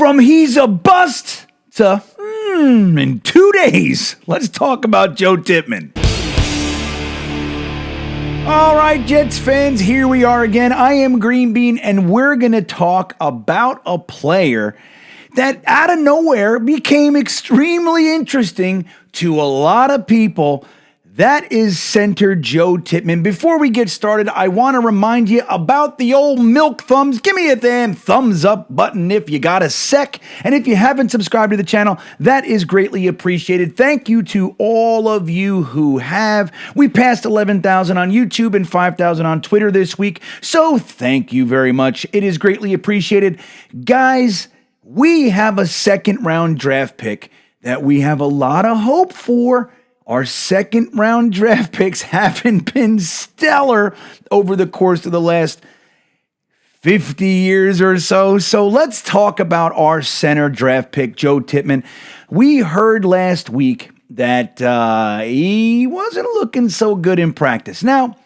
From he's a bust to in 2 days. Let's talk about Joe Tippmann. All right, Jets fans, here we are again. I am GreenBean, and we're going to talk about a player that out of nowhere became extremely interesting to a lot of people. That is center Joe Tippmann. Before we get started, I want to remind you about the old milk thumbs. Give me a damn thumbs up button if you got a sec. And if you haven't subscribed to the channel, that is greatly appreciated. Thank you to all of you who have. We passed 11,000 on YouTube and 5,000 on Twitter this week. So thank you very much. It is greatly appreciated. Guys, we have a second round draft pick that we have a lot of hope for. Our second round draft picks haven't been stellar over the course of the last 50 years or so. So let's talk about our center draft pick, Joe Tippmann. We heard last week that he wasn't looking so good in practice. Now,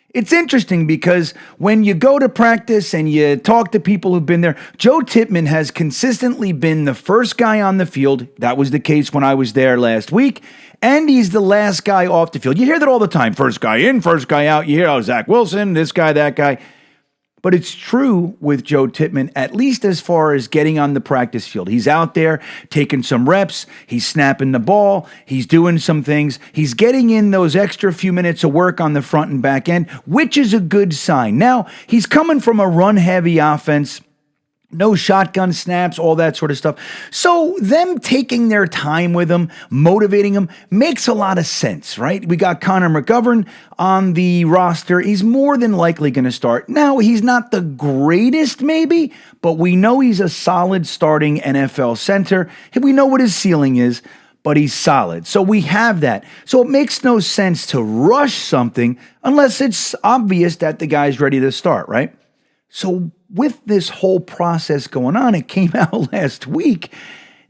it's interesting because when you go to practice and you talk to people who've been there, Joe Tippmann has consistently been the first guy on the field. That was the case when I was there last week. And he's the last guy off the field. You hear that all the time. First guy in, first guy out. You hear, oh, Zach Wilson, this guy, that guy. But it's true with Joe Tippmann, at least as far as getting on the practice field. He's out there taking some reps. He's snapping the ball. He's doing some things. He's getting in those extra few minutes of work on the front and back end, which is a good sign. Now, he's coming from a run-heavy offense. No shotgun snaps, all that sort of stuff. So them taking their time with him, motivating him, makes a lot of sense, right? We got Connor McGovern on the roster. He's more than likely going to start. Now, he's not the greatest maybe, but we know he's a solid starting NFL center. We know what his ceiling is, but he's solid. So we have that. So it makes no sense to rush something unless it's obvious that the guy's ready to start, right? So with this whole process going on, it came out last week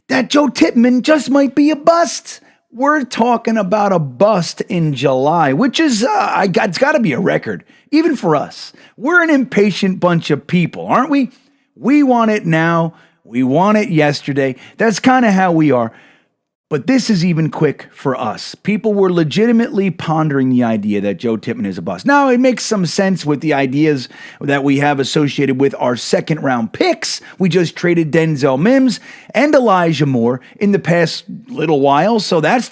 that Joe Tippmann just might be a bust. We're talking about a bust in July, which is, it's got to be a record, even for us. We're an impatient bunch of people, aren't we? We want it now. We want it yesterday. That's kind of how we are. But this is even quick for us. People were legitimately pondering the idea that Joe Tippmann is a bust. Now, it makes some sense with the ideas that we have associated with our second round picks. We just traded Denzel Mims and Elijah Moore in the past little while. So that's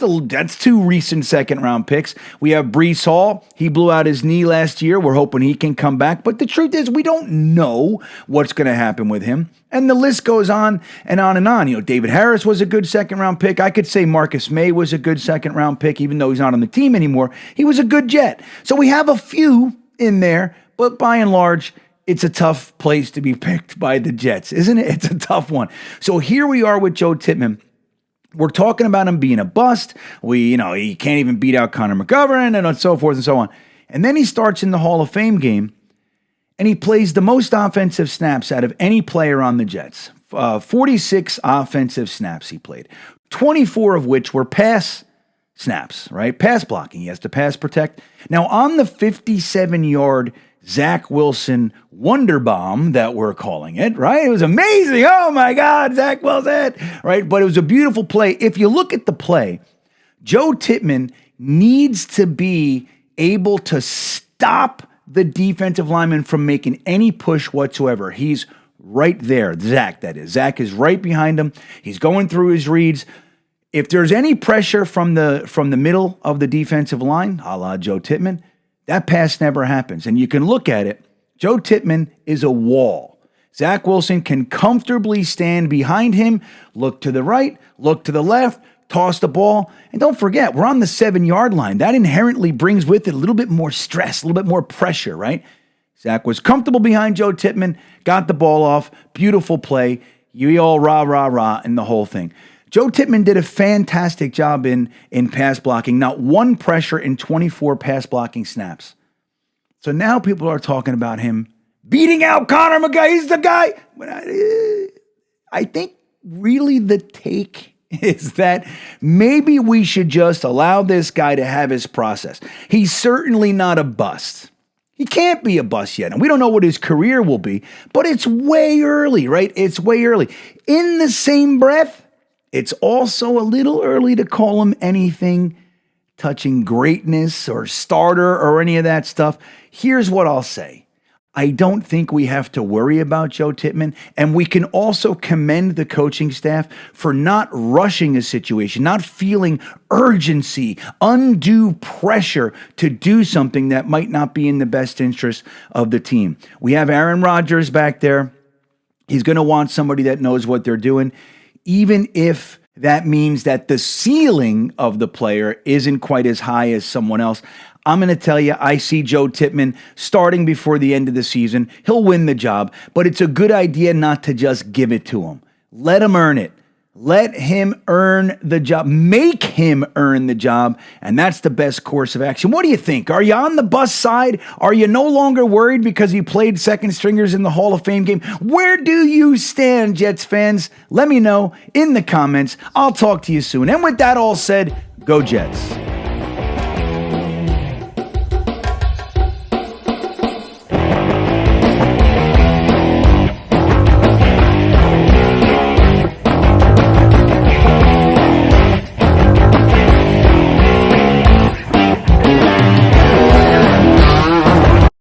two recent second round picks. We have Breece Hall. He blew out his knee last year. We're hoping he can come back. But the truth is, we don't know what's going to happen with him. And the list goes on and on and on. You know, David Harris was a good second-round pick. I could say Marcus May was a good second-round pick, even though he's not on the team anymore. He was a good Jet. So we have a few in there, but by and large, it's a tough place to be picked by the Jets, isn't it? It's a tough one. So here we are with Joe Tippmann. We're talking about him being a bust. He can't even beat out Connor McGovern and so forth and so on. And then he starts in the Hall of Fame game, and he plays the most offensive snaps out of any player on the Jets. 46 offensive snaps he played, 24 of which were pass snaps, right? Pass blocking. He has to pass protect. Now, on the 57-yard Zach Wilson wonder bomb that we're calling it, right? It was amazing. Oh, my God, Zach Wilson, right? But it was a beautiful play. If you look at the play, Joe Tippmann needs to be able to stop the defensive lineman from making any push whatsoever. He's right there. Zach, that is. Zach is right behind him. He's going through his reads. If there's any pressure from the middle of the defensive line, a la Joe Tippmann, that pass never happens. And you can look at it. Joe Tippmann is a wall. Zach Wilson can comfortably stand behind him, look to the right, look to the left, toss the ball. And don't forget, we're on the 7-yard line. That inherently brings with it a little bit more stress, a little bit more pressure, right? Zach was comfortable behind Joe Tippmann, got the ball off, beautiful play. You all rah, rah, rah, and the whole thing. Joe Tippmann did a fantastic job in pass blocking, not one pressure in 24 pass blocking snaps. So now people are talking about him beating out Connor McGovern. He's the guy. But I think really the take is that maybe we should just allow this guy to have his process. He's certainly not a bust. He can't be a bust yet. And we don't know what his career will be, but it's way early, right? It's way early. In the same breath, it's also a little early to call him anything touching greatness or starter or any of that stuff. Here's what I'll say. I don't think we have to worry about Joe Tippmann, and we can also commend the coaching staff for not rushing a situation, not feeling urgency, undue pressure to do something that might not be in the best interest of the team. We have Aaron Rodgers back there. He's going to want somebody that knows what they're doing, even if that means that the ceiling of the player isn't quite as high as someone else. I'm going to tell you, I see Joe Tippmann starting before the end of the season. He'll win the job, but it's a good idea not to just give it to him. Let him earn it. Let him earn the job. Make him earn the job, and that's the best course of action. What do you think? Are you on the bus side? Are you no longer worried because he played second stringers in the Hall of Fame game? Where do you stand, Jets fans? Let me know in the comments. I'll talk to you soon. And with that all said, go Jets.